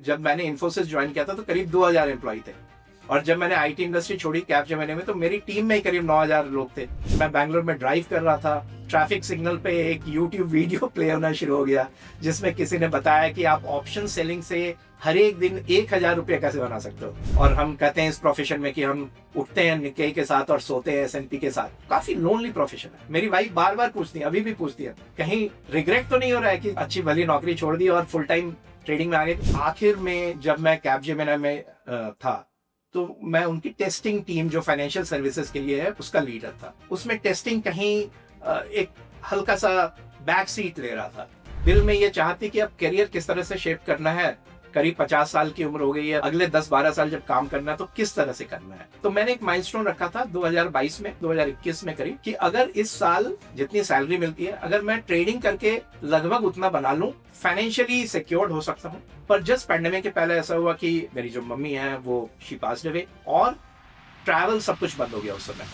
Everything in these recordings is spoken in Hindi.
जब मैंने इन्फोसिस ज्वाइन किया था तो करीब 2000 एम्प्लॉय थे, और जब मैंने आईटी इंडस्ट्री छोड़ी कैपजेमिनी में तो मेरी टीम में करीब 9000 लोग थे। मैं बैंगलोर में ड्राइव कर रहा था, ट्रैफिक सिग्नल पे एक यूट्यूब वीडियो प्ले होना शुरू हो गया जिसमें किसी ने बताया कि आप ऑप्शन सेलिंग से हर एक दिन 1000 रुपये कैसे बना सकते हो। और हम कहते हैं इस प्रोफेशन में कि हम उठते हैं निक्के के साथ और सोते हैं एसएनपी के साथ। काफी लोनली प्रोफेशन है। मेरी वाइफ बार बार पूछती है, अभी भी पूछती है, कहीं रिग्रेट तो नहीं हो रहा है कि अच्छी भली नौकरी छोड़ दी और फुल टाइम ट्रेडिंग में आ गए। आखिर में जब मैं कैपजेमिनी में था तो मैं उनकी टेस्टिंग टीम जो फाइनेंशियल सर्विसेज के लिए है उसका लीडर था। उसमें टेस्टिंग कहीं एक हल्का सा बैक सीट ले रहा था। दिल में ये चाहती कि अब करियर किस तरह से शेप करना है, करीब 50 साल की उम्र हो गई है, अगले 10-12 साल जब काम करना है तो किस तरह से करना है। तो मैंने एक माइलस्टोन रखा था 2022 में, 2021 में करीब, कि अगर इस साल जितनी सैलरी मिलती है अगर मैं ट्रेडिंग करके लगभग उतना बना लूं, फाइनेंशियली सिक्योर्ड हो सकता हूं। पर जस्ट पैंडेमिक के पहले ऐसा हुआ कि मेरी जो मम्मी है वो शी पास्ड अवे और ट्रैवल सब कुछ बंद हो गया उस समय।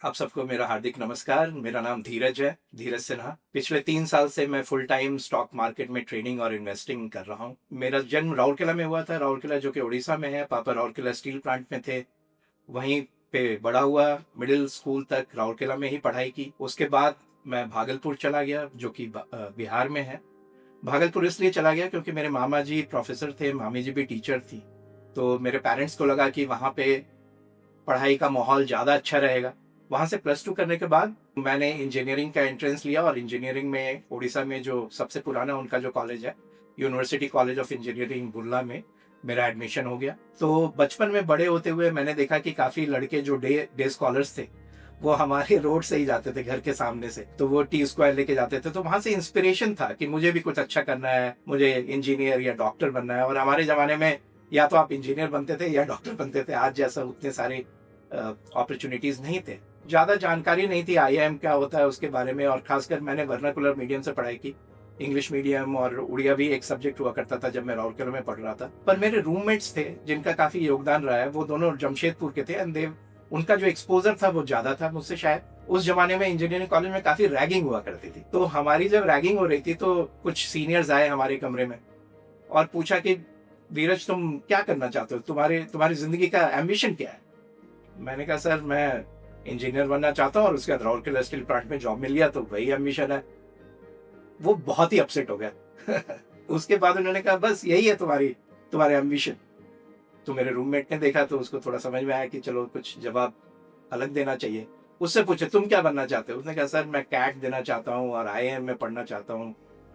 आप सबको मेरा हार्दिक नमस्कार। मेरा नाम धीरज है, धीरज सिन्हा। पिछले 3 साल से मैं फुल टाइम स्टॉक मार्केट में ट्रेडिंग और इन्वेस्टिंग कर रहा हूँ। मेरा जन्म राउरकेला में हुआ था, राउरकेला जो कि उड़ीसा में है। पापा राउरकेला स्टील प्लांट में थे, वहीं पे बड़ा हुआ। मिडिल स्कूल तक राउरकेला में ही पढ़ाई की। उसके बाद मैं भागलपुर चला गया जो कि बिहार में है। भागलपुर इसलिए चला गया क्योंकि मेरे मामा जी प्रोफेसर थे, मामी जी भी टीचर थी। तो मेरे पेरेंट्स को लगा कि वहाँ पे पढ़ाई का माहौल ज़्यादा अच्छा रहेगा। वहाँ से +2 करने के बाद मैंने इंजीनियरिंग का एंट्रेंस लिया और इंजीनियरिंग में उड़ीसा में जो सबसे पुराना उनका जो कॉलेज है, university college of engineering Burla में मेरा एडमिशन हो गया। तो बचपन में बड़े होते हुए मैंने देखा कि काफ़ी लड़के जो डे स्कॉलर्स थे वो हमारे रोड से ही जाते थे, घर के सामने से। तो वो टी स्क्वायर लेके जाते थे। तो वहाँ से इंस्पिरेशन था कि मुझे भी कुछ अच्छा करना है, मुझे इंजीनियर या डॉक्टर बनना है। और हमारे ज़माने में या तो आप इंजीनियर बनते थे या डॉक्टर बनते थे। आज जैसा उतने सारे अपॉर्चुनिटीज़ नहीं थे, ज़्यादा जानकारी नहीं थी आईआईएम क्या होता है उसके बारे में। और खासकर मैंने वर्नाकुलर मीडियम से पढ़ाई की, इंग्लिश मीडियम, और उड़िया भी एक सब्जेक्ट हुआ करता था जब मैं राउरकेला में पढ़ रहा था। पर मेरे रूममेट्स थे जिनका काफ़ी योगदान रहा है, वो दोनों जमशेदपुर के थे एंड उनका जो एक्सपोजर था वो ज़्यादा था मुझसे शायद। उस जमाने में इंजीनियरिंग कॉलेज में काफ़ी रैगिंग हुआ करती थी। तो हमारी जब रैगिंग हो रही थी तो कुछ सीनियर्स आए हमारे कमरे में और पूछा कि धीरज तुम क्या करना चाहते हो, तुम्हारी ज़िंदगी का एम्बिशन क्या है। मैंने कहा सर मैं इंजीनियर बनना चाहता हूँ और उसके बाद राउरकेला स्टील प्लांट में जॉब मिल गया तो वही एम्बिशन है। वो बहुत ही अपसेट हो गया। उसके बाद उन्होंने कहा बस यही है तुम्हारे एम्बिशन। तो मेरे रूममेट ने देखा तो उसको थोड़ा समझ में आया कि चलो कुछ जवाब अलग देना चाहिए। उससे पूछे तुम क्या बनना चाहते हो। उसने कहा सर मैं कैट देना चाहता हूँ और आईआईएम में पढ़ना चाहता हूँ,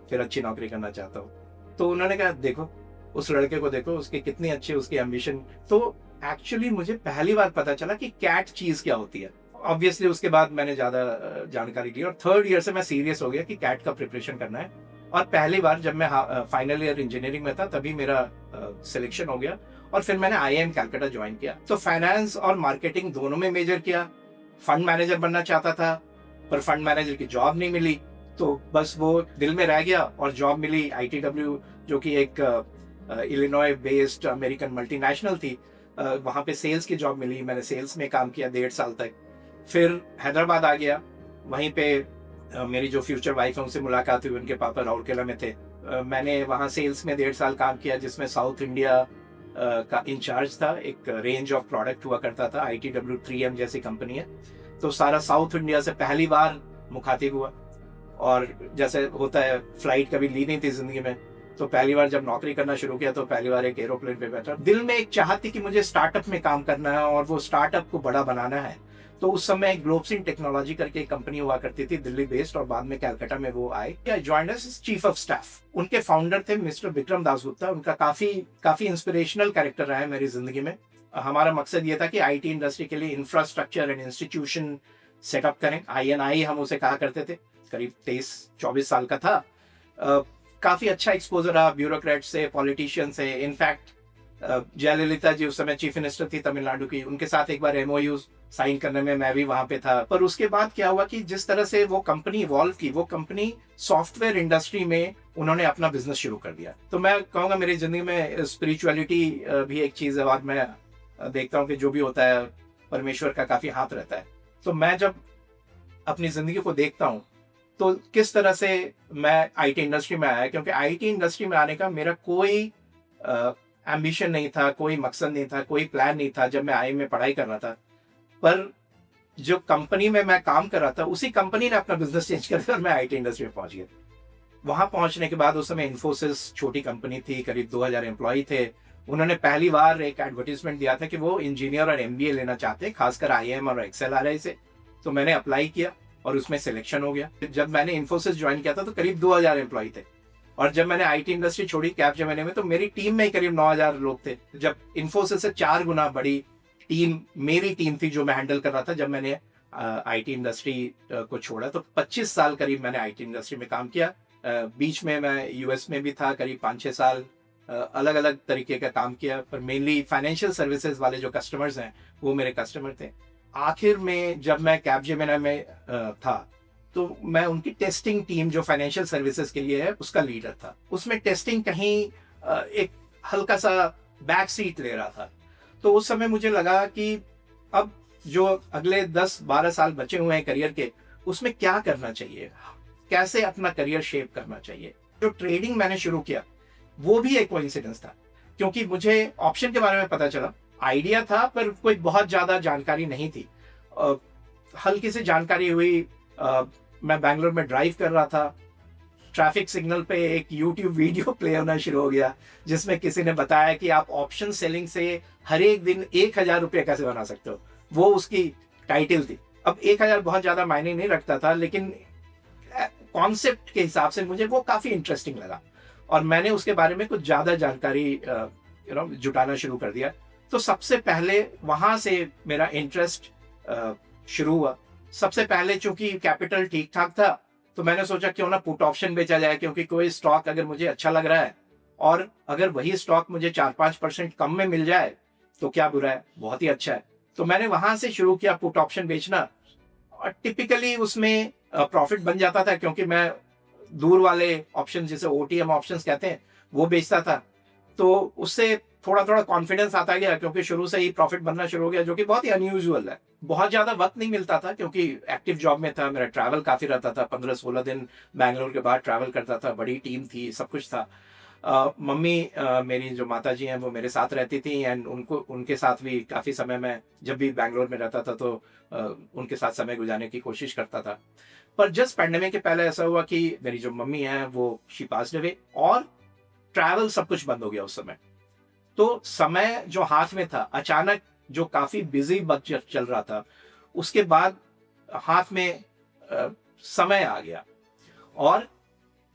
फिर अच्छी नौकरी करना चाहता हूँ। तो उन्होंने कहा देखो उस लड़के को देखो, उसकी कितनी अच्छी उसकी एम्बिशन। तो एक्चुअली मुझे पहली बार पता चला कि कैट चीज क्या होती है। ऑब्वियसली उसके बाद मैंने ज्यादा जानकारी ली और 3rd ईयर से मैं सीरियस हो गया कि कैट का प्रिपरेशन करना है। और पहली बार जब मैं फाइनल ईयर इंजीनियरिंग में था तभी मेरा सिलेक्शन हो गया और फिर मैंने आईआईएम कलकत्ता ज्वाइन किया। तो फाइनेंस और मार्केटिंग दोनों में मेजर किया। फंड मैनेजर बनना चाहता था पर फंड मैनेजर की जॉब नहीं मिली, तो बस वो दिल में रह गया और जॉब मिली आईटीडब्ल्यू जो कि एक इलिनॉय बेस्ड अमेरिकन मल्टीनेशनल थी। वहाँ पे सेल्स की जॉब मिली, मैंने सेल्स में काम किया 1.5 साल तक। फिर हैदराबाद आ गया, वहीं पे मेरी जो फ्यूचर वाइफ है उनसे मुलाकात हुई, उनके पापा राउरकेला में थे। मैंने वहाँ सेल्स में 1.5 साल काम किया जिसमें साउथ इंडिया का इंचार्ज था। एक रेंज ऑफ प्रोडक्ट हुआ करता था, ITW 3M जैसी कंपनी है। तो सारा साउथ इंडिया से पहली बार मुखातिब हुआ और जैसे होता है फ्लाइट कभी ली नहीं थी जिंदगी में, तो पहली बार जब नौकरी करना शुरू किया तो पहली बार एक एरोप्लेन पे बैठा। दिल में एक चाहत थी कि मुझे स्टार्टअप में काम करना है और वो स्टार्टअप को बड़ा बनाना है। तो उस समय ग्लोबसिन टेक्नोलॉजी करके एक कंपनी हुआ करती थी दिल्ली बेस्ड और बाद में कलकत्ता में वो आए। I joined as chief of staff. उनके फाउंडर थे मिस्टर विक्रम दासगुप्ता। उनका काफी इंस्पिरेशनल कैरेक्टर रहा है मेरी जिंदगी में। हमारा मकसद ये था कि आईटी इंडस्ट्री के लिए इंफ्रास्ट्रक्चर एंड इंस्टीट्यूशन सेटअप करें। INI हम उसे कहा करते थे। करीब 23-24 साल का था। काफी अच्छा एक्सपोजर रहा ब्यूरोक्रेट से, पॉलिटिशियन से। इनफैक्ट जयललिता जी उस समय चीफ मिनिस्टर थी तमिलनाडु की, उनके साथ एक बार MOU साइन करने में मैं भी वहां पे था। पर उसके बाद क्या हुआ कि जिस तरह से वो कंपनी इवॉल्व की, वो कंपनी सॉफ्टवेयर इंडस्ट्री में उन्होंने अपना बिजनेस शुरू कर दिया। तो मैं कहूँगा मेरी जिंदगी में स्पिरिचुअलिटी भी एक चीज है और मैं देखता हूँ कि जो भी होता है परमेश्वर का काफी हाथ रहता है। तो मैं जब अपनी जिंदगी को देखता हूँ तो किस तरह से मैं आईटी इंडस्ट्री में आया, क्योंकि आईटी इंडस्ट्री में आने का मेरा कोई एम्बिशन नहीं था, कोई मकसद नहीं था, कोई प्लान नहीं था जब मैं आई में पढ़ाई कर रहा था। पर जो कंपनी में मैं काम कर रहा था उसी कंपनी ने अपना बिजनेस चेंज कर दिया और मैं आईटी इंडस्ट्री में पहुंच गया। वहां पहुंचने के बाद उस समय इन्फोसिस छोटी कंपनी थी, करीब 2000 एम्प्लॉय थे। उन्होंने पहली बार एक एडवर्टीजमेंट दिया था कि वो इंजीनियर और एमबीए लेना चाहते हैं, खासकर आईएम और एक्सएलआरआई से। तो मैंने अप्लाई किया और उसमें सिलेक्शन हो गया। जब मैंने इन्फोसिस ज्वाइन किया था तो करीब 2000 एम्प्लॉय थे, और जब मैंने आईटी इंडस्ट्री छोड़ी कैपजेमिनी में तो मेरी टीम में ही करीब 9000 लोग थे। जब इन्फोसिस से 4 गुना बड़ी टीम मेरी टीम थी जो मैं हैंडल कर रहा था जब मैंने आईटी इंडस्ट्री को छोड़ा। तो 25 साल करीब मैंने आईटी इंडस्ट्री में काम किया। बीच में मैं यूएस में भी था, करीब 5-6 साल अलग अलग तरीके का काम किया, पर मेनली फाइनेंशियल सर्विसेज वाले जो कस्टमर्स हैं वो मेरे कस्टमर थे। आखिर में जब मैं कैपजेमिनी में था तो मैं उनकी टेस्टिंग टीम जो फाइनेंशियल सर्विसेज के लिए है उसका लीडर था। उसमें टेस्टिंग कहीं एक हल्का सा बैक सीट ले रहा था। तो उस समय मुझे लगा कि अब जो अगले 10-12 साल बचे हुए हैं करियर के, उसमें क्या करना चाहिए, कैसे अपना करियर शेप करना चाहिए। जो ट्रेडिंग मैंने शुरू किया वो भी एक कोइंसिडेंस था, क्योंकि मुझे ऑप्शन के बारे में पता चला, आइडिया था पर कोई बहुत ज्यादा जानकारी नहीं थी। हल्की सी जानकारी हुई। मैं बैंगलोर में ड्राइव कर रहा था, ट्रैफिक सिग्नल पे एक यूट्यूब वीडियो प्ले होना शुरू हो गया जिसमें किसी ने बताया कि आप ऑप्शन सेलिंग से हर एक दिन 1000 रुपये कैसे बना सकते हो। वो उसकी टाइटल थी। अब 1000 बहुत ज्यादा मायने नहीं रखता था, लेकिन कॉन्सेप्ट के हिसाब से मुझे वो काफी इंटरेस्टिंग लगा और मैंने उसके बारे में कुछ ज्यादा जानकारी जुटाना शुरू कर दिया। तो सबसे पहले वहां से मेरा इंटरेस्ट शुरू हुआ। सबसे पहले चूंकि कैपिटल ठीक ठाक था तो मैंने सोचा क्यों ना पुट ऑप्शन बेचा जाए, क्योंकि कोई स्टॉक अगर मुझे अच्छा लग रहा है और अगर वही स्टॉक मुझे 4-5% कम में मिल जाए तो क्या बुरा है, बहुत ही अच्छा है। तो मैंने वहां से शुरू किया पुट ऑप्शन बेचना, और टिपिकली उसमें प्रॉफिट बन जाता था क्योंकि मैं दूर वाले ऑप्शन जिसे ओटीएम ऑप्शंस कहते हैं वो बेचता था। तो उससे थोड़ा थोड़ा कॉन्फिडेंस आता गया, क्योंकि शुरू से ही प्रॉफिट बनना शुरू हो गया, जो कि बहुत ही अनयूजुअल है। बहुत ज्यादा वक्त नहीं मिलता था क्योंकि एक्टिव जॉब में था, मेरा ट्रैवल काफी रहता था, 15-16 दिन बैंगलोर के बाद ट्रैवल करता था, बड़ी टीम थी, सब कुछ था। मम्मी मेरी जो माता जी हैं वो मेरे साथ रहती थी, एंड उनके साथ भी काफ़ी समय मैं जब भी बैंगलोर में रहता था तो उनके साथ समय गुजारने की कोशिश करता था। पर जस्ट पैंडेमिक के पहले ऐसा हुआ कि मेरी जो मम्मी है वो शी पास्ड अवे और ट्रैवल सब कुछ बंद हो गया उस समय। तो समय जो हाथ में था अचानक, जो काफ़ी बिजी वक्त चल रहा था, उसके बाद हाथ में समय आ गया और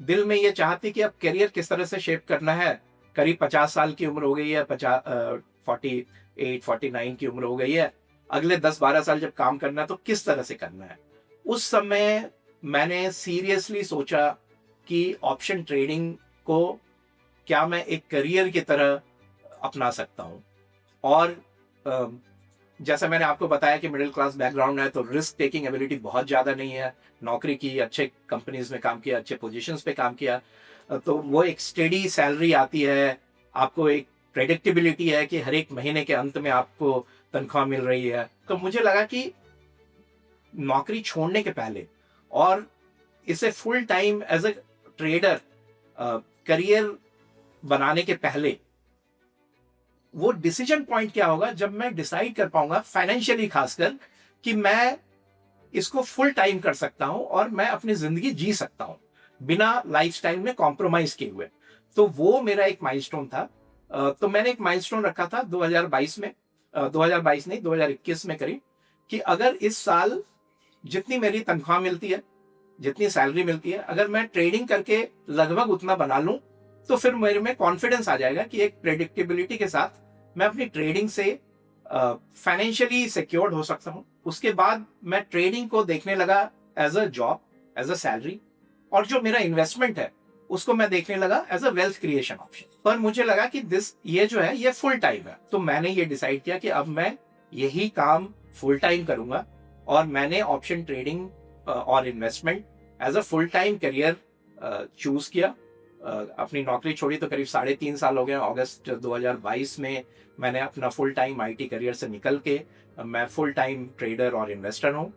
दिल में ये चाहती कि अब करियर किस तरह से शेप करना है। करीब 50 साल की उम्र हो गई है, 48-49 की उम्र हो गई है। अगले 10-12 साल जब काम करना है तो किस तरह से करना है। उस समय मैंने सीरियसली सोचा कि ऑप्शन ट्रेडिंग को क्या मैं एक करियर की तरह अपना सकता हूँ। और जैसा मैंने आपको बताया कि मिडिल क्लास बैकग्राउंड है तो रिस्क टेकिंग एबिलिटी बहुत ज़्यादा नहीं है। नौकरी की, अच्छे कंपनीज में काम किया, अच्छे पोजीशंस पे काम किया, तो वो एक स्टेडी सैलरी आती है, आपको एक प्रेडिक्टेबिलिटी है कि हर एक महीने के अंत में आपको तनख्वाह मिल रही है। तो मुझे लगा कि नौकरी छोड़ने के पहले और इसे full time as a trader career बनाने के पहले वो डिसीजन पॉइंट क्या होगा जब मैं डिसाइड कर पाऊंगा फाइनेंशियली खासकर कि मैं इसको फुल टाइम कर सकता हूं और मैं अपनी जिंदगी जी सकता हूं बिना लाइफस्टाइल में कॉम्प्रोमाइज किए हुए। तो वो मेरा एक माइलस्टोन था। तो मैंने एक माइलस्टोन रखा था 2022 में, 2022 नहीं 2021 में करीब, कि अगर इस साल जितनी मेरी तनख्वाह मिलती है, जितनी सैलरी मिलती है, अगर मैं ट्रेडिंग करके लगभग उतना बना लूं तो फिर मेरे में कॉन्फिडेंस आ जाएगा कि एक प्रेडिक्टेबिलिटी के साथ मैं अपनी ट्रेडिंग से फाइनेंशियली सिक्योर्ड हो सकता हूं। उसके बाद मैं ट्रेडिंग को देखने लगा as a job, as a salary, और जो मेरा इन्वेस्टमेंट है उसको मैं देखने लगा as a wealth creation option. पर मुझे लगा कि ये जो है ये फुल टाइम है, तो मैंने ये डिसाइड किया कि अब मैं यही काम फुल टाइम करूंगा और मैंने ऑप्शन ट्रेडिंग और investment as a full time career choose किया। अपनी नौकरी छोड़ी तो करीब 3.5 साल हो गए। अगस्त 2022 में मैंने अपना फुल टाइम आईटी करियर से निकल के मैं फुल टाइम ट्रेडर और इन्वेस्टर हूँ।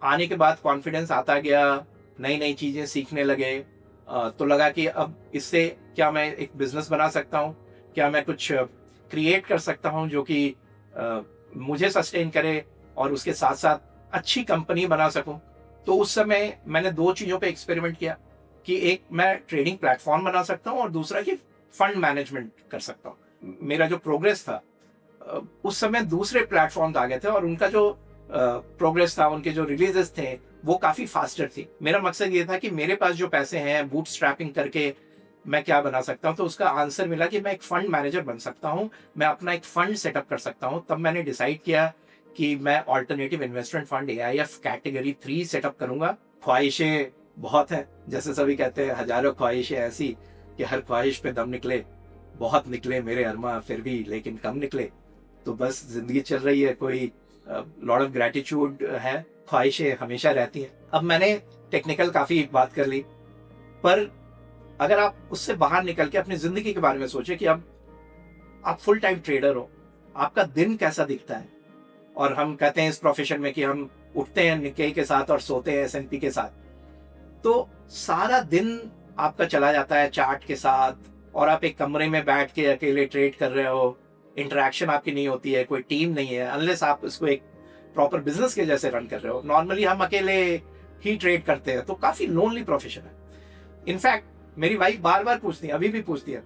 आने के बाद कॉन्फिडेंस आता गया, नई नई चीज़ें सीखने लगे। तो लगा कि अब इससे क्या मैं एक बिजनेस बना सकता हूँ, क्या मैं कुछ क्रिएट कर सकता हूँ जो कि मुझे सस्टेन करे और उसके साथ साथ अच्छी कंपनी बना सकूं। तो उस समय मैंने दो चीज़ों पे एक्सपेरिमेंट किया कि एक मैं ट्रेडिंग प्लेटफॉर्म बना सकता हूं और दूसरा कि फंड मैनेजमेंट कर सकता हूं। मेरा जो प्रोग्रेस था उस समय दूसरे प्लेटफॉर्म आ गए थे और उनका जो प्रोग्रेस था, उनके जो रिलीजेस थे वो काफ़ी फास्टर थी। मेरा मकसद ये था कि मेरे पास जो पैसे हैं बूट स्ट्रैपिंग करके मैं क्या बना सकता हूँ। तो उसका आंसर मिला कि मैं एक फंड मैनेजर बन सकता हूँ, मैं अपना एक फंड सेटअप कर सकता हूँ। तब मैंने डिसाइड किया कि मैं alternative investment fund AIF category 3 setup करूंगा। ख्वाहिशें बहुत हैं, जैसे सभी कहते हैं हजारों ख्वाहिशें ऐसी कि हर ख्वाहिश पे दम निकले। बहुत निकले मेरे अरमा फिर भी लेकिन कम निकले। तो बस जिंदगी चल रही है, कोई लॉट ऑफ ग्रेटिट्यूड है, ख्वाहिशें हमेशा रहती हैं। अब मैंने टेक्निकल काफ़ी बात कर ली, पर अगर आप उससे बाहर निकल के अपनी जिंदगी के बारे में सोचे कि अब आप फुल टाइम ट्रेडर हो, आपका दिन कैसा दिखता है। और हम कहते हैं इस प्रोफेशन में कि हम उठते हैं निक्केई के साथ और सोते हैं S&P के साथ। तो सारा दिन आपका चला जाता है चार्ट के साथ और आप एक कमरे में बैठ के अकेले ट्रेड कर रहे हो। इंटरेक्शन आपकी नहीं होती है, कोई टीम नहीं है, अनलेस आप इसको एक प्रॉपर बिजनेस के जैसे रन कर रहे हो। नॉर्मली हम अकेले ही ट्रेड करते हैं, तो काफी लोनली प्रोफेशन है। इनफैक्ट मेरी वाइफ बार बार पूछती है, अभी भी पूछती है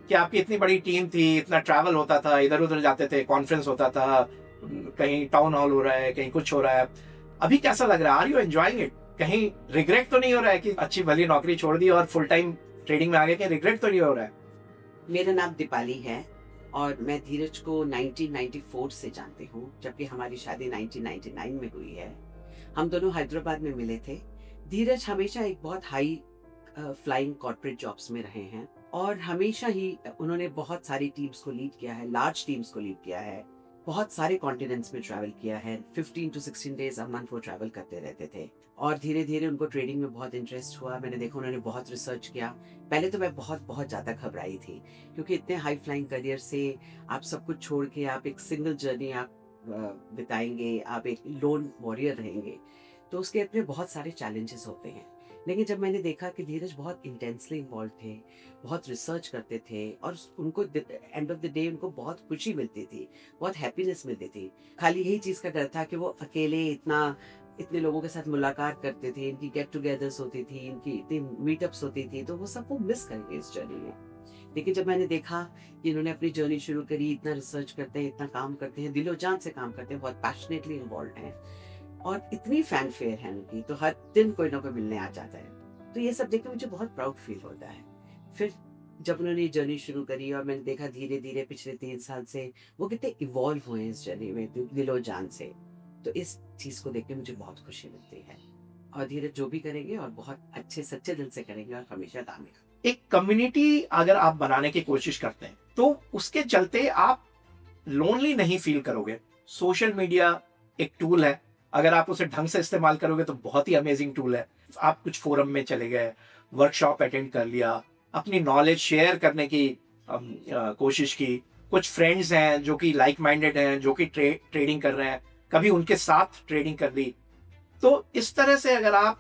कि आपकी इतनी बड़ी टीम थी, इतना ट्रैवल होता था, इधर उधर जाते थे, कॉन्फ्रेंस होता था, कहीं टाउन हॉल हो रहा है, कहीं कुछ हो रहा है, अभी कैसा लग रहा है, आर यू एंजॉयिंग इट? कहीं रिग्रेट तो नहीं हो रहा है कि अच्छी भली नौकरी छोड़ दी और फुल टाइम ट्रेडिंग में आ गए? कहीं रिग्रेट तो नहीं हो रहा है? मेरा नाम दीपाली है और मैं धीरज को 1994 से जानती हूँ, जबकि हमारी शादी 1999 में हुई है। हम दोनों हैदराबाद में मिले थे। धीरज हमेशा एक बहुत हाई फ्लाइंग कॉर्पोरेट जॉब्स में रहे हैं और हमेशा ही उन्होंने बहुत सारी टीम्स को लीड किया है, लार्ज टीम्स को लीड किया है, बहुत सारे कॉन्टिनेंट्स में ट्रैवल किया है। 15 to 16 डेज अ मंथ वो ट्रैवल करते रहते थे और धीरे धीरे उनको ट्रेडिंग में बहुत इंटरेस्ट हुआ। मैंने देखा उन्होंने बहुत रिसर्च किया। पहले तो मैं बहुत बहुत ज़्यादा घबराई थी, क्योंकि इतने हाई फ्लाइंग करियर से आप सब कुछ छोड़ के आप एक सिंगल जर्नी आप बिताएंगे, आप एक लोन वॉरियर रहेंगे, तो उसके अपने बहुत सारे चैलेंजेस होते हैं। लेकिन जब मैंने देखा कि धीरज बहुत इंटेंसली इन्वॉल्व थे, बहुत रिसर्च करते थे और उनको एंड ऑफ द डे उनको बहुत खुशी मिलती थी, बहुत हैप्पीनेस मिलती थी। खाली यही चीज़ का डर था कि वो अकेले इतने लोगों के साथ मुलाकात करते थे, इनकी गेट टुगेदर्स होती थी, इनकी इतनी मीटअप्स होती थी, तो वो सब वो मिस करेंगे इस जर्नी में। लेकिन जब मैंने देखा कि इन्होंने अपनी जर्नी शुरू करी, इतना रिसर्च करते हैं, इतना काम करते हैं, दिलो जान से काम करते हैं, बहुत पैशनेटली इन्वॉल्व हैं और इतनी फैन फेयर है उनकी, तो हर दिन कोई ना कोई मिलने आ जाता है। तो ये सब देख के मुझे बहुत प्राउड फील होता है। फिर जब उन्होंने ये जर्नी शुरू करी और मैंने देखा धीरे धीरे पिछले 3 साल से वो कितने इवॉल्व हुए हैं इस जर्नी में दिलो जान से, तो इस चीज़ को देख के मुझे बहुत खुशी मिलती है। और धीरज जो भी करेंगे और बहुत अच्छे सच्चे दिल से करेंगे और हमेशा कामयाब। एक कम्युनिटी अगर आप बनाने की कोशिश करते हैं तो उसके चलते आप लोनली नहीं फील करोगे। सोशल मीडिया एक टूल है, अगर आप उसे ढंग से इस्तेमाल करोगे तो बहुत ही अमेजिंग टूल है। आप कुछ फोरम में चले गए, वर्कशॉप अटेंड कर लिया, अपनी नॉलेज शेयर करने की कोशिश की। कुछ फ्रेंड्स हैं जो कि लाइक माइंडेड हैं, जो कि ट्रेडिंग कर रहे हैं, कभी उनके साथ ट्रेडिंग कर ली। तो इस तरह से अगर आप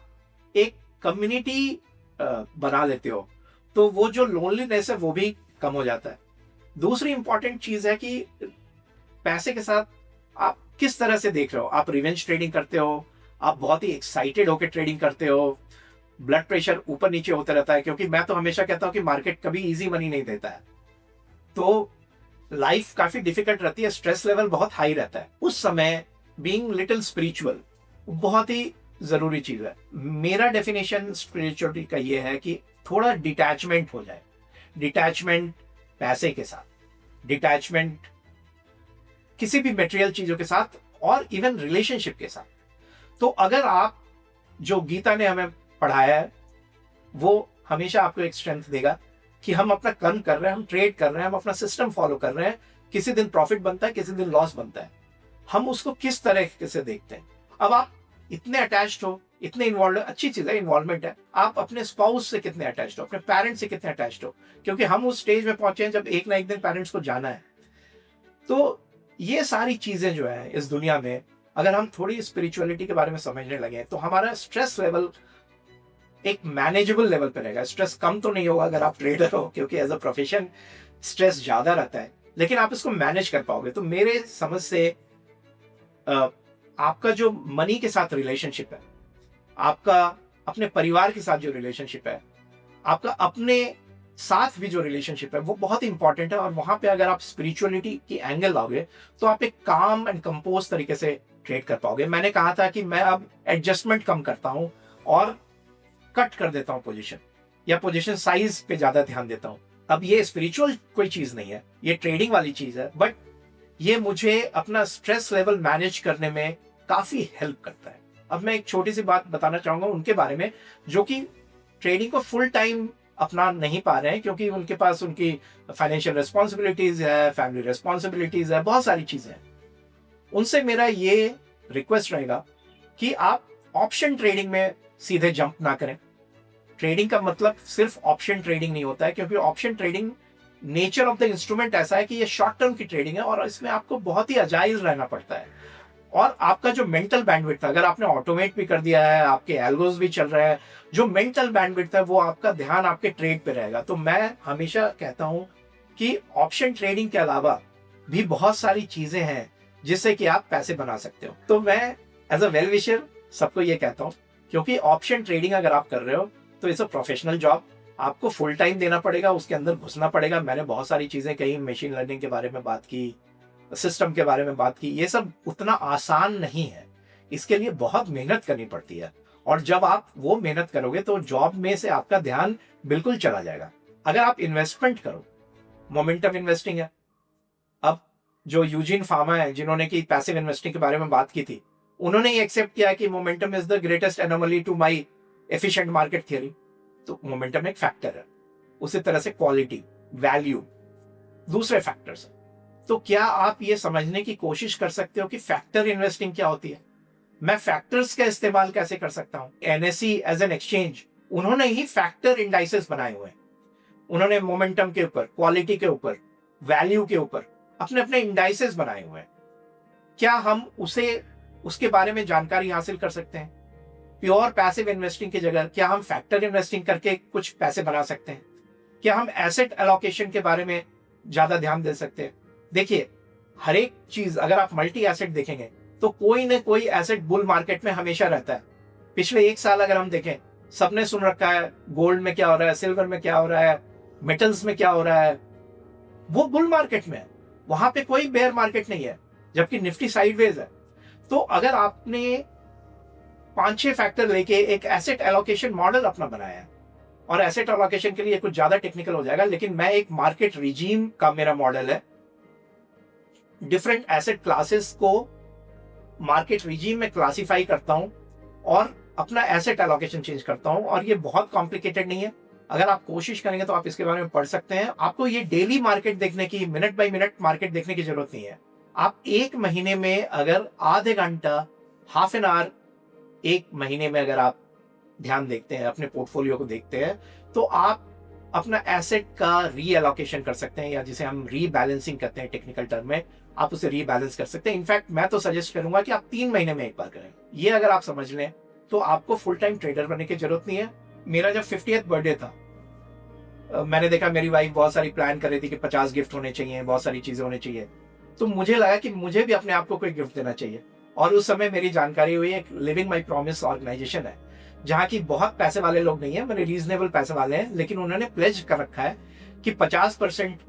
एक कम्युनिटी बना लेते हो तो वो जो लोनलीनेस है वो भी कम हो जाता है। दूसरी इंपॉर्टेंट चीज है कि पैसे के साथ आप किस तरह से देख रहे हो। आप रिवेंज ट्रेडिंग करते हो, आप बहुत ही एक्साइटेड होकर ट्रेडिंग करते हो, ब्लड प्रेशर ऊपर नीचे होता रहता है, क्योंकि मैं तो हमेशा कहता हूं कि मार्केट कभी इजी मनी नहीं देता है। तो लाइफ काफी डिफिकल्ट रहती है, स्ट्रेस लेवल बहुत हाई रहता है। उस समय बीइंग लिटिल स्पिरिचुअल बहुत ही जरूरी चीज है। मेरा डेफिनेशन स्पिरिचुअलिटी का ये है कि थोड़ा डिटैचमेंट हो जाए। डिटैचमेंट पैसे के साथ, डिटैचमेंट किसी भी मटेरियल चीजों के साथ और इवन रिलेशनशिप के साथ। तो अगर आप जो गीता ने हमें पढ़ाया है वो हमेशा आपको एक स्ट्रेंथ देगा कि हम अपना कर्म कर रहे हैं, हम ट्रेड कर रहे हैं, हम अपना सिस्टम फॉलो कर रहे हैं। किसी दिन प्रॉफिट बनता है, किसी दिन लॉस बनता है, हम उसको किस तरह से देखते हैं। अब आप इतने अटैच्ड हो, इतने इन्वॉल्व, अच्छी चीज है इन्वॉल्वमेंट है। आप अपने स्पाउस से कितने अटैच्ड हो, अपने पेरेंट्स से कितने अटैच्ड हो, क्योंकि हम उस स्टेज में पहुंचे हैं जब एक ना एक दिन पेरेंट्स को जाना है। तो ये सारी चीजें जो है इस दुनिया में, अगर हम थोड़ी स्पिरिचुअलिटी के बारे में समझने लगे तो हमारा स्ट्रेस लेवल एक मैनेजेबल लेवल पे रहेगा। स्ट्रेस कम तो नहीं होगा अगर आप ट्रेडर हो, क्योंकि एज अ प्रोफेशन स्ट्रेस ज्यादा रहता है, लेकिन आप इसको मैनेज कर पाओगे। तो मेरे समझ से आपका जो मनी के साथ रिलेशनशिप है, आपका अपने परिवार के साथ जो रिलेशनशिप है, आपका अपने साथ भी जो रिलेशनशिप है, वो बहुत इंपॉर्टेंट है। और वहां पे अगर आप स्पिरिचुअलिटी की एंगल लाओगे तो आप एक काम एंड कंपोज तरीके से ट्रेड कर पाओगे। मैंने कहा था कि मैं अब एडजस्टमेंट कम करता हूं और कट कर देता हूं पोजीशन, या पोजीशन साइज पे ज्यादा ध्यान देता हूं। अब ये स्पिरिचुअल कोई चीज नहीं है, ये ट्रेडिंग वाली चीज है, बट ये मुझे अपना स्ट्रेस लेवल मैनेज करने में काफी हेल्प करता है। अब मैं एक छोटी सी बात बताना चाहूंगा उनके बारे में जो कि ट्रेडिंग को फुल टाइम अपना नहीं पा रहे हैं, क्योंकि उनके पास उनकी फाइनेंशियल रिस्पॉन्सिबिलिटीज है, फैमिली रिस्पॉन्सिबिलिटीज है, बहुत सारी चीजें हैं। उनसे मेरा ये रिक्वेस्ट रहेगा कि आप ऑप्शन ट्रेडिंग में सीधे जंप ना करें। ट्रेडिंग का मतलब सिर्फ ऑप्शन ट्रेडिंग नहीं होता है, क्योंकि option trading nature of the instrument ऐसा है कि ये शॉर्ट टर्म की ट्रेडिंग है और इसमें आपको बहुत ही अजाइल रहना पड़ता है। और आपका जो मेंटल बैंडविड्थ है, अगर आपने ऑटोमेट भी कर दिया है, आपके एल्गोस भी चल रहे हैं, जो मेंटल बैंडविड्थ है वो आपका ध्यान आपके ट्रेड पे रहेगा। तो मैं हमेशा कहता हूं कि ऑप्शन ट्रेडिंग के अलावा भी बहुत सारी चीजें हैं जिससे कि आप पैसे बना सकते हो। तो मैं एज अ वेल विशर सबको ये कहता हूं, क्योंकि ऑप्शन ट्रेडिंग अगर आप कर रहे हो तो इट्स अ प्रोफेशनल जॉब, आपको फुल टाइम देना पड़ेगा, उसके अंदर घुसना पड़ेगा। मैंने बहुत सारी चीजें कही, मशीन लर्निंग के बारे में बात की, सिस्टम के बारे में बात की। ये सब उतना आसान नहीं है, इसके लिए बहुत मेहनत करनी पड़ती है। और जब आप वो मेहनत करोगे तो जॉब में से आपका ध्यान बिल्कुल चला जाएगा। अगर आप इन्वेस्टमेंट करो, मोमेंटम इन्वेस्टिंग है। अब जो यूजिन फार्मा है, जिन्होंने की पैसिव इन्वेस्टिंग के बारे में बात की थी, उन्होंने ये एक्सेप्ट किया कि momentum is the greatest anomaly to my efficient market theory. तो मोमेंटम एक फैक्टर है, उसी तरह से क्वालिटी, वैल्यू दूसरे फैक्टर्स है। तो क्या आप ये समझने की कोशिश कर सकते हो कि फैक्टर इन्वेस्टिंग क्या होती है? मैं फैक्टर्स का इस्तेमाल कैसे कर सकता हूं? एनएसई एज एन एक्सचेंज, उन्होंने ही फैक्टर इंडाइसेस बनाए हुए हैं। उन्होंने मोमेंटम के ऊपर, क्वालिटी के ऊपर, वैल्यू के ऊपर अपने अपने इंडाइसेस बनाए हुए हैं। क्या हम उसके बारे में जानकारी हासिल कर सकते हैं? प्योर पैसिव इन्वेस्टिंग की जगह क्या हम फैक्टर इन्वेस्टिंग करके कुछ पैसे बना सकते हैं? क्या हम एसेट एलोकेशन के बारे में ज्यादा ध्यान दे सकते हैं? देखिए, हर एक चीज, अगर आप मल्टी एसेट देखेंगे तो कोई ना कोई एसेट बुल मार्केट में हमेशा रहता है। पिछले एक साल अगर हम देखें, सबने सुन रखा है गोल्ड में क्या हो रहा है, सिल्वर में क्या हो रहा है, मेटल्स में क्या हो रहा है, वो बुल मार्केट में है। वहां पे कोई बेयर मार्केट नहीं है, जबकि निफ्टी साइडवेज है। तो अगर आपने 5-6 फैक्टर लेके एक एसेट एलोकेशन मॉडल अपना बनाया है, और एसेट एलोकेशन के लिए कुछ ज्यादा टेक्निकल हो जाएगा, लेकिन मैं एक मार्केट रिजीम का मेरा मॉडल है, डिफरेंट एसेट क्लासेस को मार्केट रिजीम में क्लासिफाई करता हूं और अपना एसेट एलोकेशन चेंज करता हूं। और ये बहुत कॉम्प्लिकेटेड नहीं है, अगर आप कोशिश करेंगे तो आप इसके बारे में पढ़ सकते हैं। आपको ये डेली मार्केट देखने की, मिनट बाय मिनट मार्केट देखने की जरूरत नहीं है। आप एक महीने में अगर आधे घंटा, हाफ एन आवर, एक महीने में अगर आप ध्यान देखते हैं, अपने पोर्टफोलियो को देखते हैं, तो आप अपना एसेट का रीएलोकेशन कर सकते हैं, या जिसे हम रीबैलेंसिंग कहते हैं टेक्निकल टर्म में, आप उसे रीबैलेंस कर सकते हैं। इनफैक्ट मैं तो सजेस्ट करूंगा कि आप 3 महीने में एक बार करें। ये अगर आप समझ लें तो आपको फुल टाइम ट्रेडर बनने की जरूरत नहीं है। मेरा जब 50th बर्थडे था, मैंने देखा मेरी वाइफ बहुत सारी प्लान कर रही थी कि 50 गिफ्ट होने चाहिए, बहुत सारी चीजें होने चाहिए। तो मुझे लगा कि मुझे भी अपने आप को कोई गिफ्ट देना चाहिए। और उस समय मेरी जानकारी हुई एक लिविंग माई प्रॉमिस ऑर्गेनाइजेशन है, जहाँ की बहुत पैसे वाले लोग नहीं है, मेरे रीजनेबल पैसे वाले हैं, लेकिन उन्होंने प्लेज कर रखा है कि 50%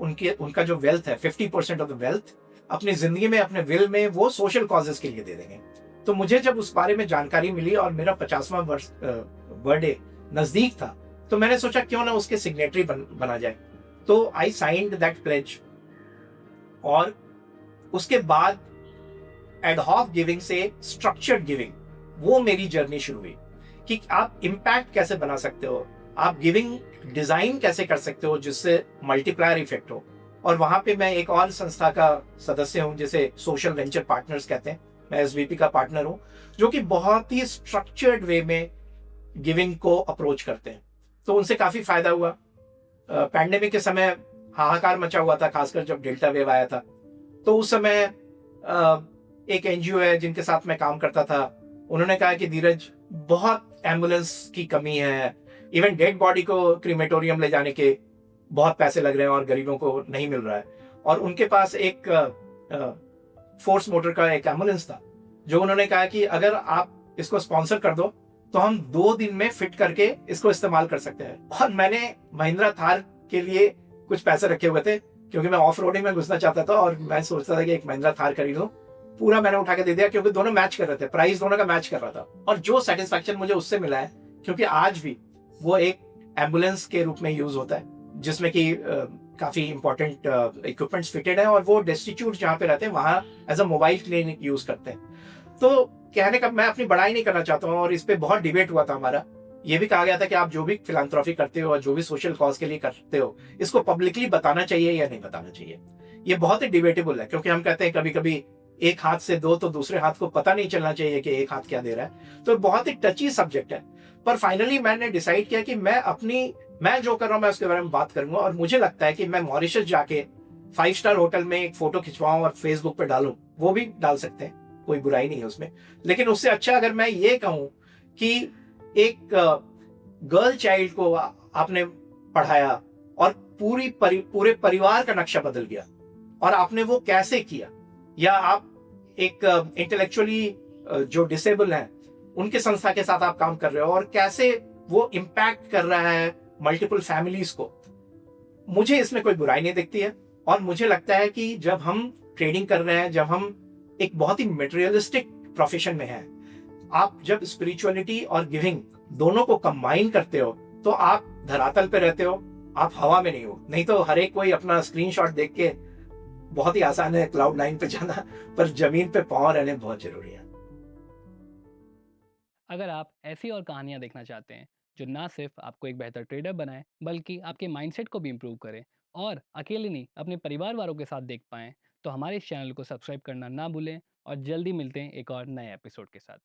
उनका जो वेल्थ है, 50% ऑफ द वेल्थ अपनी जिंदगी में, अपने विल में, वो सोशल कॉजेस के लिए दे देंगे। तो मुझे जब उस बारे में जानकारी मिली और मेरा 50वां बर्थडे नजदीक था, तो मैंने सोचा क्यों ना उसके सिग्नेटरी बना जाए। तो आई साइंड दैट प्लेज, और उसके बाद एडहॉक गिविंग से स्ट्रक्चर्ड गिविंग, वो मेरी जर्नी शुरू हुई कि आप इम्पैक्ट कैसे बना सकते हो, आप गिविंग डिजाइन कैसे कर सकते हो जिससे मल्टीप्लायर इफेक्ट हो। और वहां पे मैं एक और संस्था का सदस्य हूं, जिसे सोशल वेंचर पार्टनर्स कहते हैं। मैं एसवीपी का पार्टनर हूं, जो कि बहुत ही स्ट्रक्चर्ड वे में गिविंग को अप्रोच करते हैं। तो उनसे काफी फायदा हुआ। पैंडेमिक के समय हाहाकार मचा हुआ था, खासकर जब डेल्टा वेव आया था। तो उस समय एक एनजीओ है जिनके साथ मैं काम करता था, उन्होंने कहा कि धीरज, बहुत एम्बुलेंस की कमी है, इवन डेड बॉडी को क्रीमेटोरियम ले जाने के बहुत पैसे लग रहे हैं और गरीबों को नहीं मिल रहा है। और उनके पास एक फोर्स मोटर का एक एम्बुलेंस था, जो उन्होंने कहा कि अगर आप इसको स्पॉन्सर कर दो तो हम 2 दिन में फिट करके इसको इस्तेमाल कर सकते हैं। और मैंने महिंद्रा थार के लिए कुछ पैसे रखे हुए थे, क्योंकि मैं ऑफ रोडिंग में घुसना चाहता था और मैं सोचता था कि एक महिंद्रा थार खरीदूं। पूरा मैंने उठा के दे दिया, क्योंकि दोनों मैच कर रहे थे, प्राइस दोनों का मैच कर रहा था। और जो सेटिस्फैक्शन मुझे उससे मिला है, क्योंकि आज भी वो एक एम्बुलेंस के रूप में यूज होता है, जिसमें कि काफी इंपॉर्टेंट इक्विपमेंट्स फिटेड है, और वो डेस्टिट्यूट जहाँ पे रहते हैं वहाँ as a mobile clinic use करते हैं। तो कहने का, मैं अपनी बड़ाई नहीं करना चाहता हूँ, और इस पे बहुत डिबेट हुआ था हमारा। ये भी कहा गया था कि आप जो भी फिलांथ्रोफी करते हो और जो भी सोशल कॉज के लिए करते हो, इसको पब्लिकली बताना चाहिए या नहीं बताना चाहिए। ये बहुत ही डिबेटेबल है, क्योंकि हम कहते हैं कभी कभी एक हाथ से दो तो दूसरे हाथ को पता नहीं चलना चाहिए कि एक हाथ क्या दे रहा है। तो बहुत ही टची सब्जेक्ट है। पर फाइनली मैंने डिसाइड किया कि मैं जो कर रहा हूं मैं उसके बारे में बात करूंगा। और मुझे लगता है कि मैं मॉरिशस जाके 5 स्टार होटल में एक फोटो खिंचवाऊं और फेसबुक पे डालूं, वो भी डाल सकते हैं, कोई बुराई नहीं है उसमें। लेकिन उससे अच्छा अगर मैं ये कहूं कि एक गर्ल चाइल्ड को आपने पढ़ाया और पूरे परिवार का नक्शा बदल गया, और आपने वो कैसे किया, या आप एक इंटेलेक्चुअली जो डिसेबल हैं उनके संस्था के साथ आप काम कर रहे हो, और कैसे वो इम्पैक्ट कर रहा है मल्टीपल फैमिलीज को। मुझे इसमें कोई बुराई नहीं दिखती है। और मुझे लगता है कि जब हम ट्रेडिंग कर रहे हैं, जब हम एक बहुत ही मटेरियलिस्टिक प्रोफेशन में हैं, आप जब स्पिरिचुअलिटी और गिविंग दोनों को कंबाइन करते हो, तो आप धरातल पे रहते हो, आप हवा में नहीं हो। नहीं तो हर एक कोई अपना स्क्रीनशॉट देख के, बहुत ही आसान है क्लाउड 9 पे जाना, पर जमीन पे पांव रहने बहुत जरूरी है। अगर आप ऐसी और कहानियाँ देखना चाहते हैं जो ना सिर्फ आपको एक बेहतर ट्रेडर बनाए बल्कि आपके माइंडसेट को भी इम्प्रूव करे और अकेले नहीं अपने परिवार वालों के साथ देख पाएं, तो हमारे इस चैनल को सब्सक्राइब करना ना भूलें और जल्दी मिलते हैं एक और नए एपिसोड के साथ।